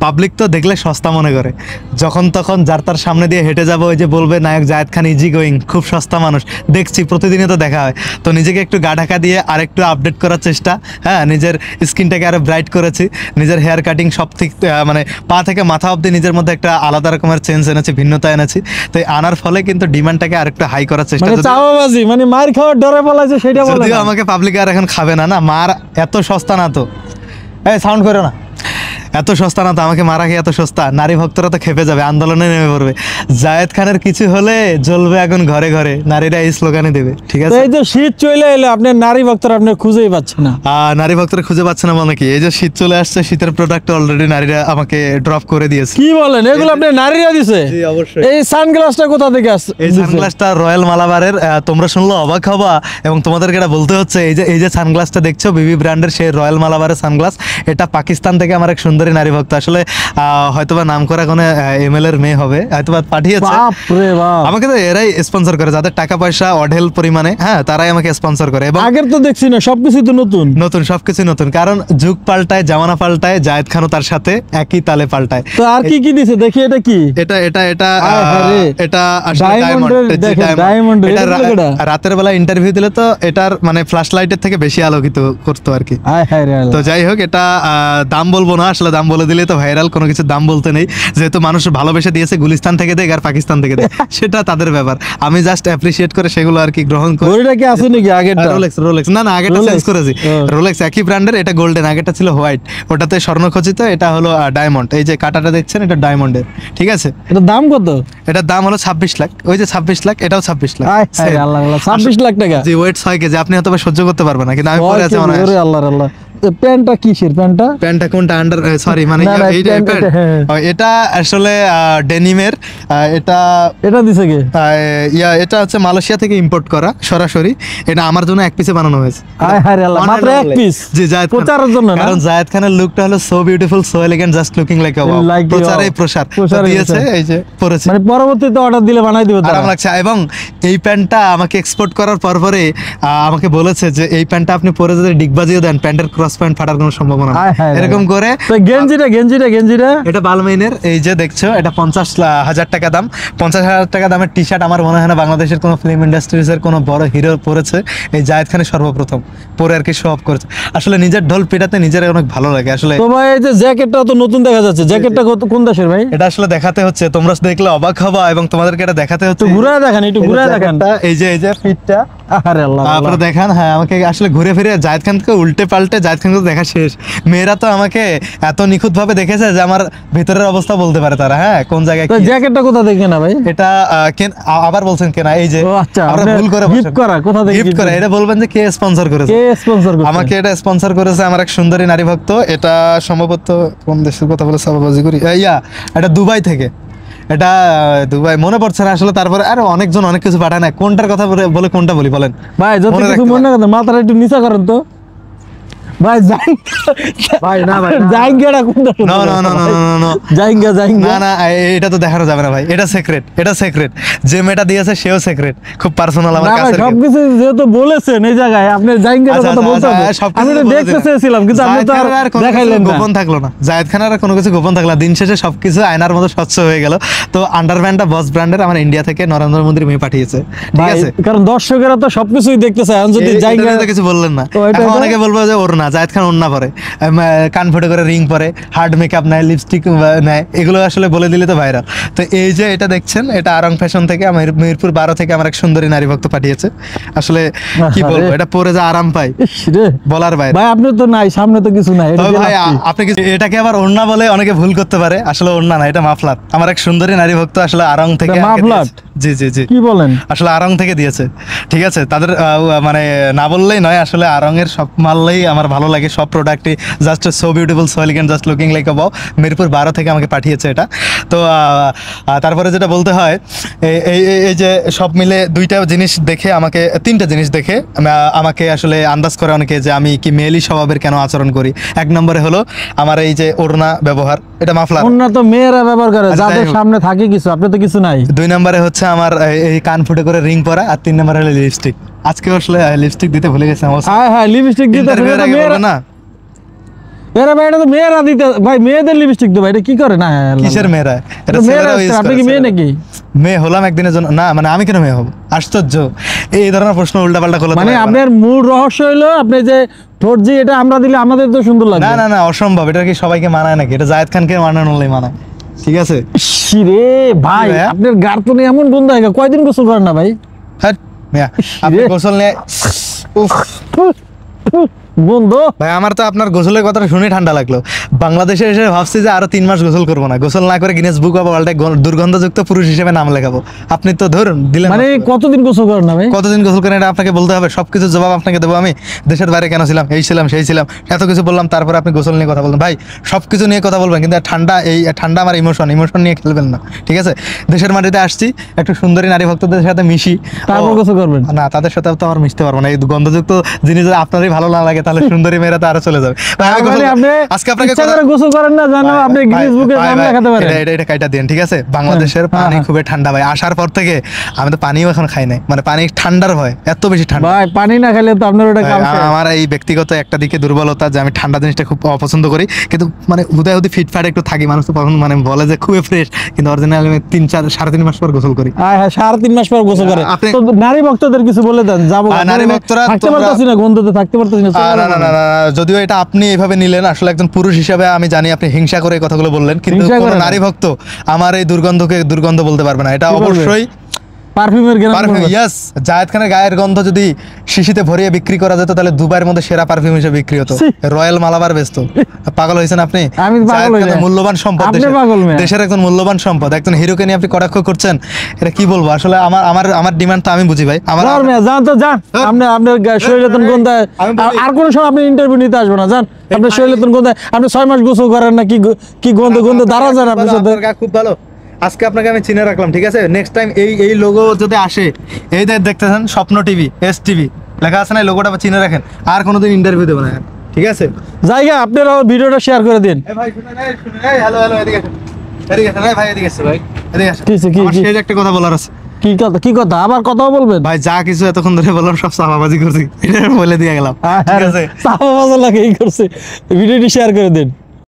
Public তো দেখলে সস্তা মনে করে, যখন তখন যার তার সামনে দিয়ে হেঁটে যাবো ওই যে বলবে নায়ক জায়েদ খান ইজি গোয়িং, খুব সস্তা মানুষ। দেখছি প্রতিদিনই তো দেখা হয়, তো নিজেকে একটু গা ঢাকা দিয়ে আরেকটু আপডেট করার চেষ্টা। হ্যাঁ, নিজের স্কিনটাকে আরো ব্রাইট করেছি, নিজের হেয়ার কাটিং সব থেকে মানে পা থেকে মাথা অবধি নিজের মধ্যে একটা আলাদা রকমের চেঞ্জ এনেছি, ভিন্নতা এনেছি। তো এই আনার ফলে কিন্তু ডিমান্ডটাকে আরেকটু হাই করার চেষ্টা। মানে চাওয়াবাজি, মানে মার খাওয়ার ডরে বলাছে সেটা বলে যদিও না। আমাকে পাবলিক আর এখন খাবে না, না মার এত সস্তা না তো, এই সাউন্ড করো না, এত সস্তা না তো, আমাকে মারা খেয়ে এত সস্তা। নারী ভক্তরা তো খেপে যাবে, আন্দোলনে নেমে পড়বে। জায়েদ খানের কিছু হলে জ্বলবে এখন ঘরে ঘরে, নারীরা এই স্লোগানে দেবে। ঠিক তো আছে, এই যে শীত চলে এলো, আপনার নারী ভক্তরা আপনি খুঁজেই পাচ্ছেন না। নারী ভক্তরা খুঁজে পাচ্ছে না মানে কি, এই যে শীত চলে আসছে, শীতের প্রোডাক্ট অলরেডি নারীরা আমাকে ড্রপ করে দিয়েছে। কি বলেন, এগুলো আপনি নারীরা দিছে? জি, অবশ্যই। এই সানগ্লাসটা কোথা থেকে আসছে? এই সানগ্লাসটা রয়্যাল মালাবারের, তোমরা শুনলে অবাক হবা, এবং তোমাদেরকে এটা বলতে হচ্ছে, এই যে সানগ্লাসটা দেখছো বিবি ব্র্যান্ডের, সেই রয়্যাল মালাবারের সানগ্লাস। এটা পাকিস্তান থেকে আমার এক সুন্দরী নারী ভক্ত, আসলে হয়তোবা নাম করা কোনো এমএল এর মেয়ে হবে, হয়তোবা পাঠিয়েছে। বাপ রে বাপ, আমাকে তো এরাই স্পন্সর করে, যাদের টাকা পয়সা অঢেল পরিমাণে, হ্যাঁ তারাই আমাকে স্পন্সর করে। এবং আগের তো দেখছি না, সবকিছু তো নতুন নতুন, সবকিছু নতুন, কারণ যুগ পাল্টায়, জামানা পাল্টায়, জায়েদ খানও তার সাথে একই তালে পাল্টায়। তো আর কি কি দিছে দেখি, এটা কি? এটা এটা এটা আয় হায়রে। এটা আসলে ডায়মন্ডের, ডায়মন্ড। দেখেন, ডায়মন্ডের, এটা এটা কি? রাতের বেলা ইন্টারভিউ দিলে তো এটার মানে ফ্ল্যাশ লাইটের থেকে বেশি আলোকিত করতো আর কি। আয় হায় রে তো আল্লাহ। যাই হোক, এটা দাম বলবো না, আসলে দাম বলে দিলে তো ভাইরাল, কোনো কিছু দাম বলতে নেই, যেহেতু মানুষ ভালোবেসে দিয়েছে, গুলিস্তান থেকে দেখ আর পাকিস্তান থেকে দেখ, সেটা তাদের ব্যাপার, আমি জাস্ট অ্যাপ্রিসিয়েট করে সেগুলো আর কি গ্রহণ করি। ঘড়িটা কি আছে নাকি আগেরটা? রোলেক্স, রোলেক্স না না, আগেটা Rolex? চেঞ্জ করেছি। ও। রোলেক্স একই ব্র্যান্ডের, এটা গোল্ডেন, আগেটা ছিল হোয়াইট, ওটাতে স্বর্ণখচিত, এটা হলো ডায়মন্ড। এই যে কাটাটা দেখছেন, এটা ডায়মন্ডের। ঠিক আছে, এটা দাম কত? এটার দাম হলো 26 লাখ, ওই যে 26 লাখ, এটাও 26 লাখ। আয় হায় রে আল্লাহ আল্লাহ, 26 লাখ টাকা। জি, ওয়েট 6 কেজি, আপনি হয়তো বা সহ্য করতে পারবেন না, কিন্তু আমি পরে আছে মনে হয়। ওরে আল্লাহ আল্লাহ। তো প্যান্টটা কিসের প্যান্টটা? প্যান্টটা কোনটা, আন্ডার সরি মানে না, না, এই প্যান্ট প্যান্ট? এটা, হ্যাঁ। এটা আসলে ডেনিমের, এটা এটা দিছে কে? এটা হচ্ছে মালয়েশিয়া থেকে ইম্পোর্ট করা সরাসরি। এটা আমার জন্য এক পিসে বানানো হয়েছে। আয় হায় রে আল্লাহ, One and মাত্র এক only। পিস? জি, জায়েদ খান। প্রচারের জন্য না? কারণ জায়েদ খানের লুকটা হলো so beautiful, so elegant, just looking like a wow. Like a প্রচারে wow। প্রসার প্রসারে দিয়েছে, প্রসার। এই যে পরেছে। মানে পরবর্তীতে অর্ডার দিলে বানাই দিবে তারা? আরাম লাগছে, এবং এই প্যান্টটা আমাকে এক্সপোর্ট করার পরে আমাকে বলেছে যে এই প্যান্টটা আপনি পরে যদি ডিগবাজিও দেন, প্যান্টের ক্রস প্যান্ট ফাটার কোনো সম্ভাবনা নেই। আয় হায় রে এরকম করে তো গেঞ্জিটা এটা বালমেইনের, এই যে দেখছো, এটা 50,000 টাকা দাম। 50,000 টাকা দামের টি শার্ট আমার মনে হয় না বাংলাদেশের কোনো ফিল্ম ইন্ডাস্ট্রিজের কোনো বড় হিরো পরেছে, এই জায়েদ খানের সর্বপ্রথম পরে আর কি শো অফ করেছে। আসলে নিজের ঢোল পিটাতে নিজের অনেক ভালো লাগে আসলে। তো ভাই এই যে জ্যাকেটটা তো নতুন দেখা যাচ্ছে, জ্যাকেটটা কোন দেশের ভাই? এটা আসলে দেখাতে হচ্ছে, তোমরা দেখলে অবাক হবা, এবং তোমাদেরকে এটা দেখাতে হচ্ছে। একটু ঘুরে দেখান, একটু ঘুরে দেখান। এই যে ফিটটা আরে আল্লাহ আল্লাহ। আপনারা দেখান। হ্যাঁ, আমাকে আসলে ঘুরে ফিরে জায়েদ খানকে উল্টে পাল্টে জায়েদ খানকে দেখা শেষ। মেয়েরা তো আমাকে এত নিখুঁত ভাবে দেখেছে যে আমার ভিতরের অবস্থা বলতে পারে তারা, হ্যাঁ কোন জায়গায় তো কি। জ্যাকেটটা কোথা থেকে না ভাই? এটা আবার বলছেন কেনা, এই যে ও আচ্ছা, আমরা আপনি ভুল করে gift করা, কোথা থেকে গিফট gift করে, করা? এটা বলবেন যে কে স্পন্সর করেছে। কে স্পন্সর করছে? আমাকে এটা স্পন্সর করেছে আমার এক সুন্দরী নারী ভক্ত। এটা সম্ভবত কোন দেশের কথা বলে সাবাবাজি করি, এটা দুবাই থেকে। এটা দুবাই মনে পড়ছে না আসলে, তারপরে আরো অনেকজন অনেক কিছু পাঠায় না, কোনটার কথা বলে কোনটা বলি বলেন ভাই যত মনে কিছু রাখতে মনে করেন, মাথাটা একটু নিচা করেন তো ভাই। ভাই না ভাই, জাইঙ্গাটা কোনটা? No, no, no, no, no, no, no. জাইঙ্গা না না, এটা তো দেখানো যাবে না ভাই, এটা সিক্রেট, এটা সিক্রেট। যে মেয়েটা দিয়েছে সেও সিক্রেট, খুব পার্সোনাল আমার না ভাই, কাছে। সবকিছু যেহেতু বলেছেন এই জায়গায়, আপনি জাইঙ্গাটার কথা বলতে হবে। আমি তো দেখতে চেয়েছিলাম, কিন্তু আপনি তো আর দেখাইলেন না। গোপন থাকলো না, জায়েদ খানের আর কোনো কিছু গোপন থাকলো না। দিন শেষে সবকিছু আয়নার মতো স্বচ্ছ হয়ে গেল। তো আন্ডারপ্যান্টটা বস ব্র্যান্ডের, আমার ইন্ডিয়া থেকে নরেন্দ্র মোদীর মেয়ে পাঠিয়েছে। ঠিক ভাই, আছে, কারণ দর্শকেরা তো সবকিছুই দেখতে চায়। এখন যদি জাইঙ্গা তো কিছু বললেন না, তো এটা- এখন অনেকে বলবো যে ওর না, জায়েদ খান ওর না পরে, কান ফুটে করে রিং পরে, হার্ড মেকআপ নেয়, লিপস্টিক নেয়, এগুলো আসলে বলে দিলে তো ভাইরাল। তো এই যে এটা দেখছেন, এটা আরং ফ্যাশন থেকে, আমার মিরপুর 12 থেকে আমার এক সুন্দরী নারী ভক্ত পাঠিয়েছে। আসলে কি বলবো, এটা পরে যা আরাম পাই ইস রে। বলার বাইরে। ভাই আপনি তো নাই, সামনে তো কিছু নাই, এটা তবে দিয়ে ভাই লাভ কি? আপনি কি এটাকে আবার ওড়না বলে অনেকে ভুল করতে পারে, আসলে ওড়না না, এটা মাফলার। আমার এক সুন্দরী নারী ভক্ত আসলে আরং থেকে এটা আমাকে মাফলার? দিয়েছে। জি জি জি, কি বলেন? আসলে আরং থেকে দিয়েছে। ঠিক আছে, তাদের মানে না বললেই নয়, আসলে আরঙের সব মাললেই আমার ভালো লাগে, সব প্রোডাক্টই just so beautiful, so elegant, just looking like a wow. Mirpur 12 থেকে আমাকে পাঠিয়েছে এটা। তো তারপরে যেটা বলতে হয়, এই যে সব মিলে দুইটা জিনিস দেখে, আমাকে তিনটা জিনিস দেখে আমাকে আসলে আন্দাজ করে অনেকে যে আমি কি মেয়েলি স্বভাবের কেন আচরণ করি। এক নম্বরে হলো আমার এই যে ওড়না ব্যবহার, এটা মাফলার। অন্য তো মেয়েরা ব্যবহার করে, আচ্ছা, যাদের যাই হোক। সামনে থাকে কিছু, আপনি তো কিছু নাই। 2 নম্বরে হচ্ছে আমার এই কান ফুটে করে রিং পরা, আর 3 নম্বরে হলো লিপস্টিক। আজকে আসলে লিপস্টিক দিতে ভুলে গেছিলাম। হ্যাঁ হ্যাঁ, লিপস্টিক দিতে ইন্টারভিউর আগে মেয়েরা বলবো না, এরা ভাই এটা তো মেয়েরা দিতে ভাই, মেয়েদের লিপস্টিক তো ভাই, এটা কি করে না? কিসের মেয়েরা? এটা মেয়েরা ছেলেরাও use আপনি করে, কি মেয়ে ছেলেরা। নাকি? মেয়ে হলাম একদিনের জন্য না, মানে আমি কেন মেয়ে হব? আশ্চর্য, এই ধরনের প্রশ্ন উল্টাপাল্টা করলে তো মানে হয় না। আপনার মূল রহস্য হলো আপনি যে ঠোঁট যে এটা আমরা দিলে আমাদের তো সুন্দর লাগবে। না না না, অসম্ভব। এটা কি সবাইকে মানায় নাকি? এটা জায়েদ খানকে মানানোই মানায়, ঠিক আছে? রে ভাই, ভাইয়া? আপনার গার তো নিয়ে এমন গন্ধ হয়, কয়দিন গোসল করেন না ভাই? হ্যাঁ মিয়া, আপনি রে। গোসল নিয়ে উফ, বন্ধু ভাই আমার তো আপনার গোসলের কথাটা শুনে ঠান্ডা লাগলো। বাংলাদেশে এসে ভাবছি যে আরো 3 মাস গোসল করবো না, গোসল না করে গিনেস বুক অফ ওয়ার্ল্ডে দুর্গন্ধযুক্ত পুরুষ হিসেবে নাম লেখাবো। আপনি তো ধরুন দিলেন মানে না। কতদিন গোসল করেন না ভাই? কতদিন গোসল করেন এটা আপনাকে বলতে হবে? সবকিছু জবাব আপনাকে দেবো আমি। দেশের বাইরে কেন ছিলাম, এই ছিলাম সেই ছিলাম, এত কিছু বললাম, তারপরে আপনি গোসল নিয়ে কথা বলবেন। ভাই সবকিছু নিয়ে কথা বলবেন, কিন্তু ঠান্ডা, এই ঠান্ডা আমার ইমোশন নিয়ে খেলবেন না, ঠিক আছে? দেশের মাটিতে আসছি, একটু সুন্দরী নারী ভক্তদের সাথে মিশি, তারপর গোসল করবেন? না তাদের সাথে তো আমার মিশতে পারবো না। এই গন্ধযুক্ত জিনিস যদি আপনারই ভালো না লাগে, তাহলে সুন্দরী মেয়েরা তো আরো চলে যাবে। ভাই, আমি গোসল- আপনি আজকে আপনাকে ইচ্ছা কথা- করে গোসল করেন না জানো, ভাই, আপনি ভাই, গিনেস বুকে ভাই, নাম ভাই, লেখাতে পারেন। এটা কাইটা দেন, ঠিক আছে? বাংলাদেশের হ্যাঁ, পানি হ্যাঁ। খুবই ঠান্ডা ভাই। আসার পর থেকে আমি তো পানিও এখন খাই নাই, মানে পানি ঠান্ডার ভয়, এত বেশি ঠান্ডা। ভাই পানি না খেলে তো আপনার ওটা কাম শেষ। আমার এই ব্যক্তিগত একটা দিকে দুর্বলতা যে আমি ঠান্ডা জিনিসটা খুব অপছন্দ করি, কিন্তু মানে হুদায় হুদি ফিটফাট একটু থাকি। মানুষ তো কখন মানে বলে যে খুবই ফ্রেশ, কিন্তু অরিজিনাল আমি 3-4-3.5 মাস পর গোসল করি। হ্যাঁ হ্যাঁ, 3.5 মাস পর গোসল করে। আপনি- তো নারী ভক্তদের কিছু বলে দেন, যাবো। নারী ভক্তরা থাকতে তোমরা- পারতাছি না, গন্ধতে থাকতে পারতাছি না। না না না না না, যদিও এটা আপনি এইভাবে নিলেন, আসলে একজন পুরুষ হিসেবে আমি জানি আপনি হিংসা করে এই কথাগুলো বললেন, কিন্তু হিংসা কোনো করে না। নারী ভক্ত আমার এই দুর্গন্ধকে দুর্গন্ধ বলতে পারবে না। এটা কি বলবে? অবশ্যই পারফিউমের গ্রাম পারফিউম। ইয়েস, জায়েদ খানের গায়ের গন্ধ যদি শিশিতে ভরিয়ে বিক্রি করা যেত, তাহলে দুবাইয়ের মধ্যে সেরা পারফিউম হিসেবে বিক্রি হতো। ছি। রয়্যাল মালাবার বেচতো। পাগল হয়েছেন আপনি? আমি পাগল জায়েদ হই খান না। মূল্যবান সম্পদ আপনি দেশের। পাগল মেয়ে। দেশের একজন মূল্যবান সম্পদ, একজন হিরোকে নিয়ে আপনি কটাক্ষ করছেন, এটা কি বলবো আসলে? আমার আমার আমার ডিমান্ড তো আমি বুঝি ভাই। আমার যান তো যান, হ্যাঁ। আপনি আপনার শরীরে তো গন্ধ। আমি বলি- আর কোন সময় আপনি ইন্টারভিউ নিতে আসবেন না, যান। আপনার শরীরে তো গন্ধ, আপনি 6 মাস গোসল করেন না, কি গন্ধ গন্ধ দাঁড়া যান আপনার সাথে। আপনার গা খুব ভালো। আজকে আপনাকে আমি চিনে রাখলাম, ঠিক আছে? নেক্সট টাইম এই লোগো যদি আসে, এই দেখতেছেন স্বপ্ন টিভি, এস টিভি লেখা আছে না, এই লোগোটা চিনে রাখেন। আর কোনোদিন ইন্টারভিউ দেবো না, ঠিক আছে? জায়গা আপনারা ভিডিওটা শেয়ার করে দিন। এই ভাই শুনেন, হ্যালো হ্যালো, এদিকে আসেন, এদিকে আসেন, এই ভাই এদিকে আসেন, ভাই এদিকে আসেন। কিসে, কি- আমার কি? শেষ একটা কথা বলার আছে কি কথা আবার কথাও বলবেন? ভাই। যা কিছু এতক্ষণ ধরে বললাম সব চাপাবাজি করছি, এটা বলে দিয়ে গেলাম, ঠিক আছে? চাপা বাজা লাগে এই করছে। ভিডিওটি শেয়ার করে দিন।